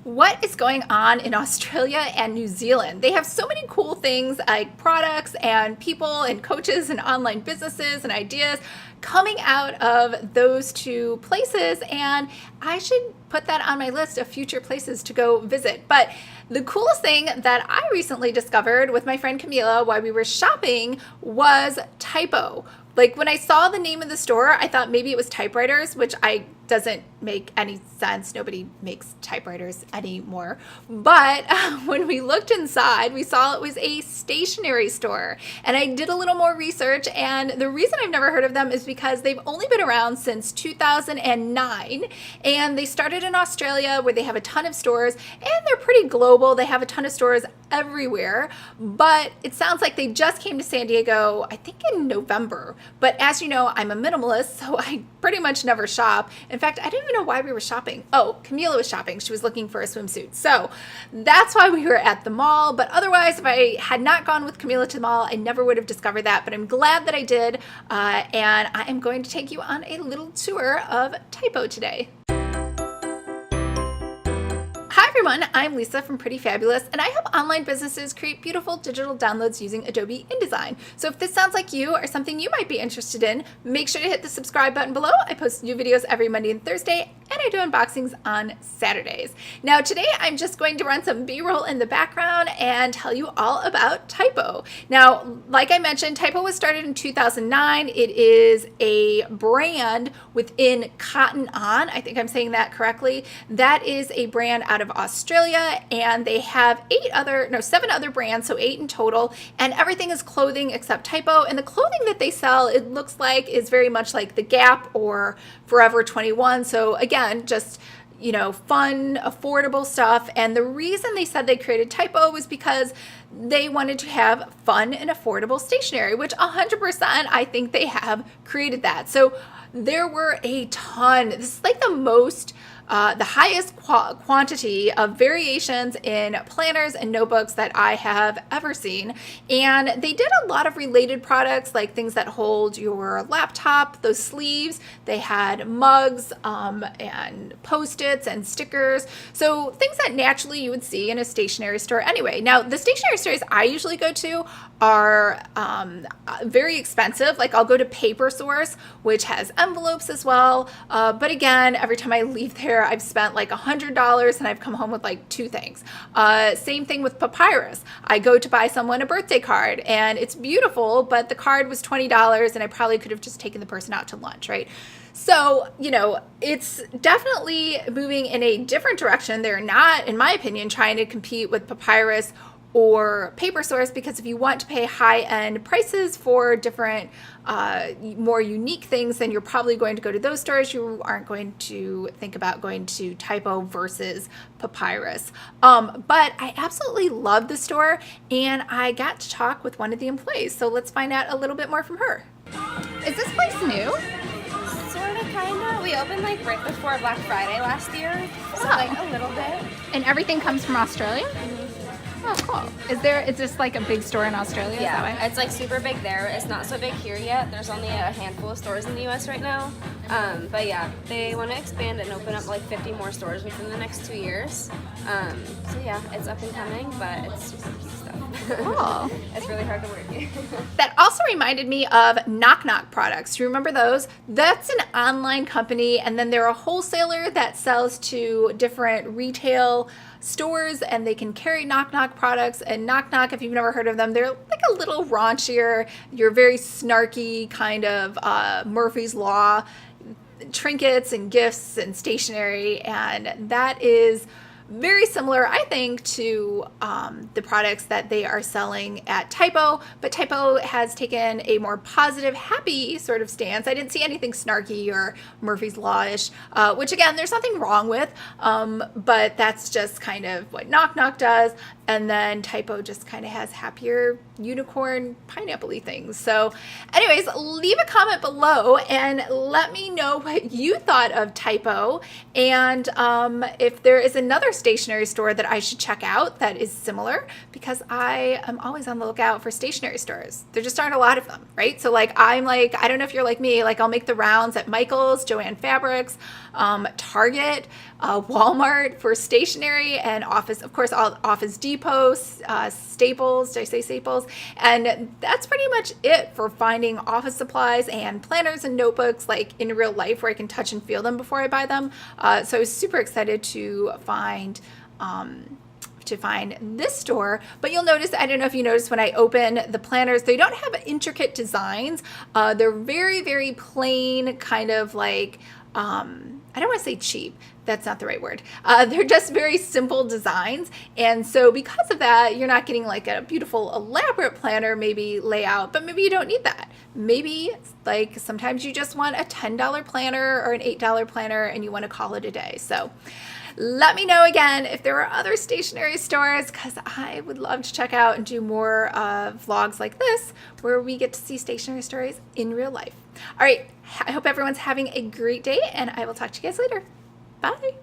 What is going on in Australia and New Zealand? They have so many cool things like products and people and coaches and online businesses and ideas coming out of those two places, and I should put that on my list of future places to go visit. But the coolest thing that I recently discovered with my friend Camila while we were shopping was Typo. Like when I saw the name of the store, I thought maybe it was typewriters, which doesn't make any sense. Nobody makes typewriters anymore. But when we looked inside, we saw it was a stationery store. And I did a little more research, and the reason I've never heard of them is because they've only been around since 2009, and they started in Australia where they have a ton of stores, and they're pretty global. They have a ton of stores everywhere, but it sounds like they just came to San Diego, I think in November. But as you know, I'm a minimalist, so I pretty much never shop. In fact, I didn't even know why we were shopping. Oh, Camila was shopping. She was looking for a swimsuit. So that's why we were at the mall. But otherwise, if I had not gone with Camila to the mall, I never would have discovered that. But I'm glad that I did. And I am going to take you on a little tour of Typo today. Hi everyone, I'm Lisa from Pretty Fabulous, and I help online businesses create beautiful digital downloads using Adobe InDesign. So if this sounds like you or something you might be interested in, make sure to hit the subscribe button below. I post new videos every Monday and Thursday, and I do unboxings on Saturdays. Now today I'm just going to run some B-roll in the background and tell you all about Typo. Now, like I mentioned, Typo was started in 2009. It is a brand within Cotton On. I think I'm saying that correctly. That is a brand out of Australia, and they have 7 other brands, so 8 in total, and everything is clothing except Typo. And the clothing that they sell, it looks like, is very much like the Gap or Forever 21. So again, just fun, affordable stuff. And the reason they said they created Typo was because they wanted to have fun and affordable stationery, which 100% I think they have created that. So there were a ton. This is like the highest quantity of variations in planners and notebooks that I have ever seen. And they did a lot of related products, like things that hold your laptop, those sleeves. They had mugs and Post-its and stickers. So things that naturally you would see in a stationery store anyway. Now, the stationery stores I usually go to are very expensive. Like I'll go to Paper Source, which has envelopes as well. But again, every time I leave there, I've spent like $100 and I've come home with like 2 things. Same thing with Papyrus. I go to buy someone a birthday card and it's beautiful, but the card was $20 and I probably could have just taken the person out to lunch, right? So, it's definitely moving in a different direction. They're not, in my opinion, trying to compete with Papyrus or Paper Source, because if you want to pay high-end prices for different, more unique things, then you're probably going to go to those stores. You aren't going to think about going to Typo versus Papyrus. But I absolutely love the store, and I got to talk with one of the employees. So let's find out a little bit more from her. Is this place new? Sort of, kind of. We opened like right before Black Friday last year, so like a little bit. And everything comes from Australia? Mm-hmm. Oh, cool. Is this like a big store in Australia? Yeah, Is that way? it's like super big there. It's not so big here yet. There's only a handful of stores in the U.S. right now. But yeah, they want to expand and open up like 50 more stores within the next 2 years. So yeah, it's up and coming, but it's just cute stuff. Cool. It's really hard to work. That also reminded me of Knock Knock products. Do you remember those? That's an online company, and then they're a wholesaler that sells to different retail stores, and they can carry Knock Knock products. And Knock Knock, if you've never heard of them, they're like a little raunchier, your very snarky kind of Murphy's Law trinkets and gifts and stationery, and that is very similar, I think, to the products that they are selling at Typo, but Typo has taken a more positive, happy sort of stance. I didn't see anything snarky or Murphy's Law-ish, which again, there's nothing wrong with, but that's just kind of what Knock Knock does. and then Typo just kind of has happier unicorn pineapple-y things. So anyways, leave a comment below and let me know what you thought of Typo, and if there is another stationery store that I should check out that is similar, because I am always on the lookout for stationery stores. There just aren't a lot of them, right? So like I don't know if you're like me, like I'll make the rounds at Michael's, Joann Fabrics, Target, Walmart for stationery, and Office, of course, all Office Depot, Staples, did I say Staples? And that's pretty much it for finding office supplies and planners and notebooks like in real life where I can touch and feel them before I buy them. So I was super excited to find this store, but you'll notice, I don't know if you noticed when I open the planners, they don't have intricate designs. They're very, very plain, kind of like, I don't want to say cheap. That's not the right word. They're just very simple designs. And so because of that, you're not getting like a beautiful elaborate planner maybe layout, but maybe you don't need that. Maybe like sometimes you just want a $10 planner or an $8 planner and you want to call it a day. So let me know again if there are other stationery stores, because I would love to check out and do more vlogs like this where we get to see stationery stores in real life. All right, I hope everyone's having a great day, and I will talk to you guys later. Bye.